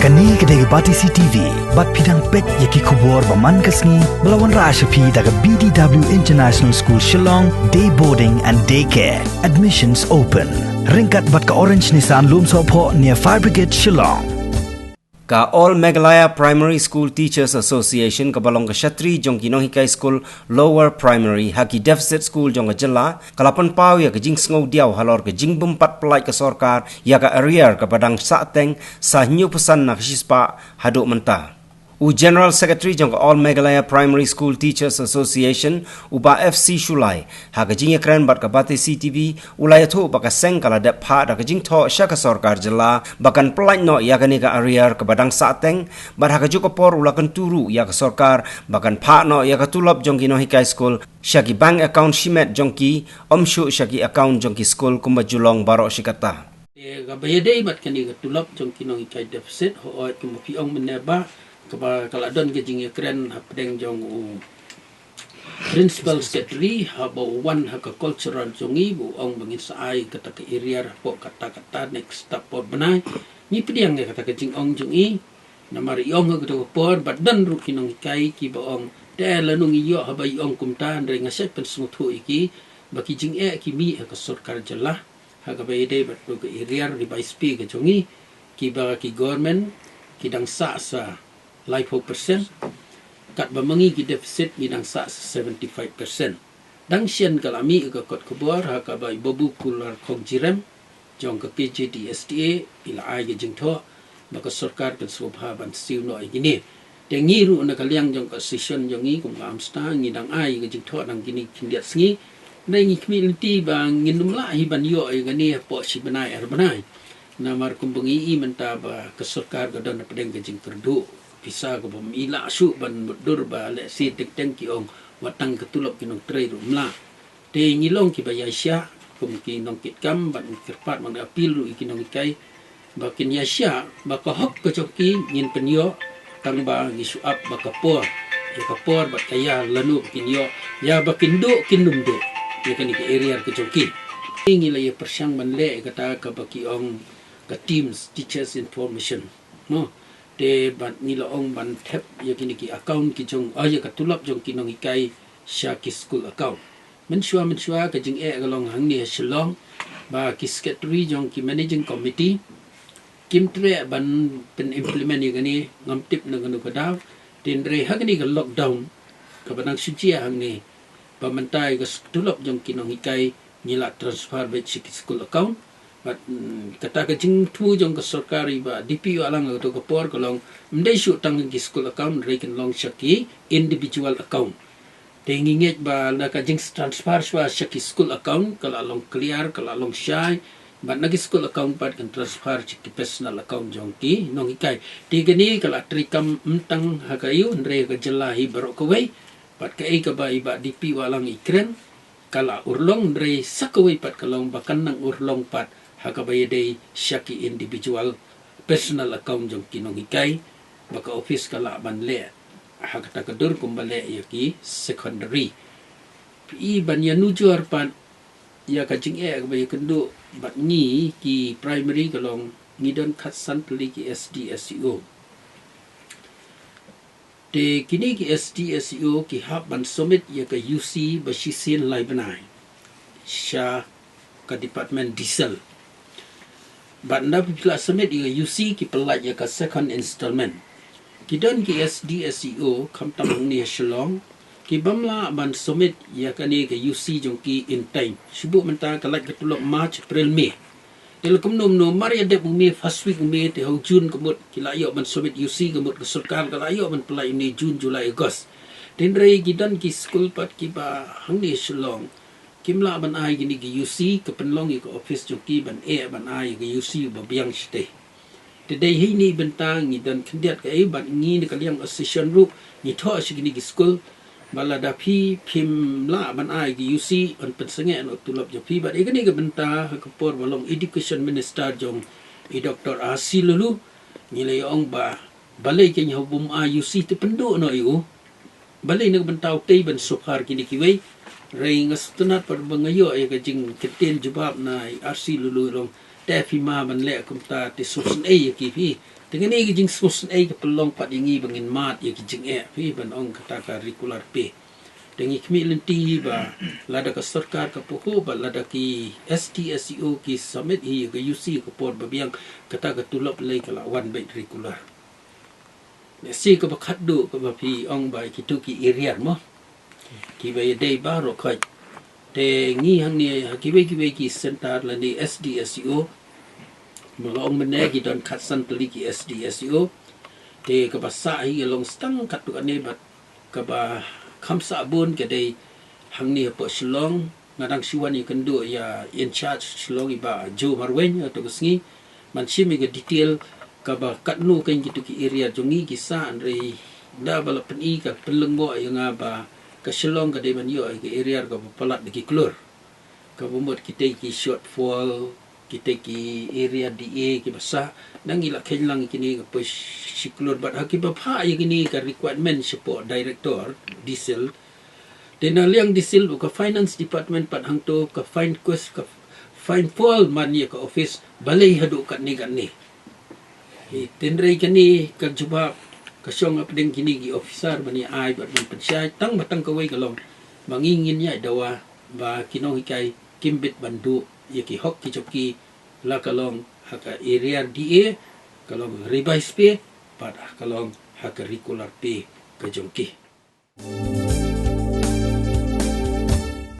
Kani kedai bati CTV, bat pidang pet yaki kubur baman kasni, melawan Rashapi daga BDW International School Shillong, day boarding and daycare. Admissions open. Ringkat bat ka Orange Nissan Loom Sopo near Fire Brigade Shillong. Ka All Meghalaya Primary School Teachers Association ka balong ka Shatri jong Kinong Hikay School Lower Primary haki Deficit School jong ka Jela kalapan pau ya ka jing sngaw diaw halor ka jing bumpat pelai ka sorkar ya ka arrear ka padang sateng sa hinyo pesan na kasispa haduk mentah. U General Secretary jong ka All Meghalaya Primary School Teachers Association uba FC Shulai haka jing ekran bat ka bate CTV ulaya tu baka seng kala dep ha da ka jing tho sya ka sorkar Jela bakan pelai no ya ka ni ka arrear ka badang sateng bat haka juko por ulakan turu ya ka sorkar bakan pha no ya ka tulop jong Kinong Hikay School syaki bank account shimet jong ki omshu syaki account jong ki school kumba julong barok shikata. Gabayade mat kani ka tulop jong Kinong Hikay deficit ho oi kumapi ong meneba kaba kaladon ke jing ekran hapdeng jong principal secretary haba one haka cultural jongi bu ong bangin saai kata ke area po kata next step po benai ni pediang kata ke jing ong jongi namari ong ke to por badan ru Kinong Hikay ki ba ong de lanung iyo haba ong kumta ndre ngasep pen smutu iki baki jing ki mi ka sarkar Jela haka bayade bat ke area ri by speak ke jongi ki ba ki government ki dang sa Life 4%, kat bamangi ki deficit minang sa 75%. Dang sian kalami ke kot kubur haka bai babu kular kong jirem, jong ke PJD STA, ila ai ke jing tho, baka sarkar ke subha ban siu no ai gini. Tengi ru na kaliang jong ke session jong i kum amsta ngidang ai ke jing tho dang gini kindiat sngi, nai community bang nginum la hi ban yo ai gani po si benai er benai. Namar kumbengi i menta ba ke sarkar ke don pedeng ke jing perdu. Bisa ko bom ila su ban dur ba le si tik teng ki ong watang ketulop kinong tray rumla te ngilong ki bayasya kum ki nong kit kam ban kirpat mang apil ru Kinong Hikay bakin yasya baka hok ko choki ngin penyo tang ba ngisu up baka por ya ka por bat kaya lanu kinyo ya bakin do kinum do ya kan ki area ko choki ngila ya persyang ban le kata ka baki ong ka teams teachers information no de ban nila ong ban tap ya kini ki account ki jong ya ka tulap jong Kinong Hikay sya ki school account mensua ka jing galong hang ni Shillong ba ki secretary jong ki managing committee kim tre ban pen implement ya gani ngam tip na ganu kadaw tin re ha gani ka lockdown ka banang suci hang ni ba mentai ka tulap jong Kinong Hikay nila transfer ba ki school account but kata ke jing tu jong ke sarkari ba DPU alang to ke por kolong mdai shu tang ki school account rekin long shaki individual account tenginget ba na ka jing transfer swa shaki school account kala long clear kala long shy but nagi school account pat kan transfer ki personal account jong ki Kinong Hikay tigani kala trikam mtang hakayu ndre ka Jela hi barok kawai pat ka ka ba iba DPU alang ikren kala urlong ndre sakawai pat kalong bakan nang urlong pat haka bayade syaki individual personal account jong Kinong Hikay baka office kala ban le haka takadur kumbale yaki secondary pi ban ya nujur pan ya ka jing bay kendo bat ni ki primary kalong ngidon khatsan pli ki SD SEO de kini ki SD SEO ki hab ban summit ya ka UC basisin laibanai sya ka department diesel banda pila summit ya UC ki pelat ya ka second installment kidon ki SD SEO kam tamang ni Shillong ki bamla ban summit ya ka ni ka UC jong ki in time subu menta kalat ketulok March April May il kumnom no maria de bumi first week May te ho June kemut kila yo ban summit UC kemut ke sarkar kala yo ban pelai ni June July August tindrai kidon ki school pat ki ba hang ni Shillong kimla ban ai gini ki UC ke penlong ke office joki ban ban ai ke UC ba biang stay today hi ni bentang ni dan kendiat ke ban ngi ni kaliang association group ni tho si gini ki school bala da phim la ban ai ki UC on pensenge no tulap jo phi ba gini ke benta ke por balong education minister jong Dr. Asi lulu ni le ong ba balai ke nya bum UC te pendo no yu balai ne bentau te ban sofar kini ki wei ring astunat par bangayo ay kajing keten jubab na RC lulu rong tefi ma ban le kumta ti susun ay ki fi Dengan ni jing sus ke pelong pat ingi bangin mat ya jing pi ban ong kata ka regular pay. Dengan kami lenti ba lada ka sarkar ka poho ba lada ki STSEO ki summit hi ka UC ka por ba biang kata ka tulop lay ka lawan ba regular. Si ka ba khaddu ka ba pi ong ba ki tu ki area mo. Ki ba day ba ro khai. Te ngi hang ni ki sentar la ni SDSEO Malong menegi dan katsan teliki SDSEO te kabasa hi long stang katu ane bat kaba khamsa bun ke dei hangni po Shillong ngadang siwan i kendo ya in charge Shillong iba Jo Marwen to kusngi man simi ke detail kaba katnu kan gitu ki area jongi kisa andre da bala peni ka pelengbo yang aba ka Shillong ka dei man yo ke area ka palat deki klur ka bomot kita ki shortfall kita ki area DA ki basa nang ila kailang kini ka siklor bat hakiba pa kini ka requirement support director diesel then liang diesel ka finance department pat hang to ka fine quest ka fine fall man ya ka office balay hadu kat ni tenre kini ka juba ka syong apdeng kini ki officer bani ai bat man pensyai tang batang kawai kalong mangingin ya dawa ba kinong hikai kimbit bandu yaki hok ki choki la kalong haka area DA kalong revise pay pada kalong haka regular pay ka jongki.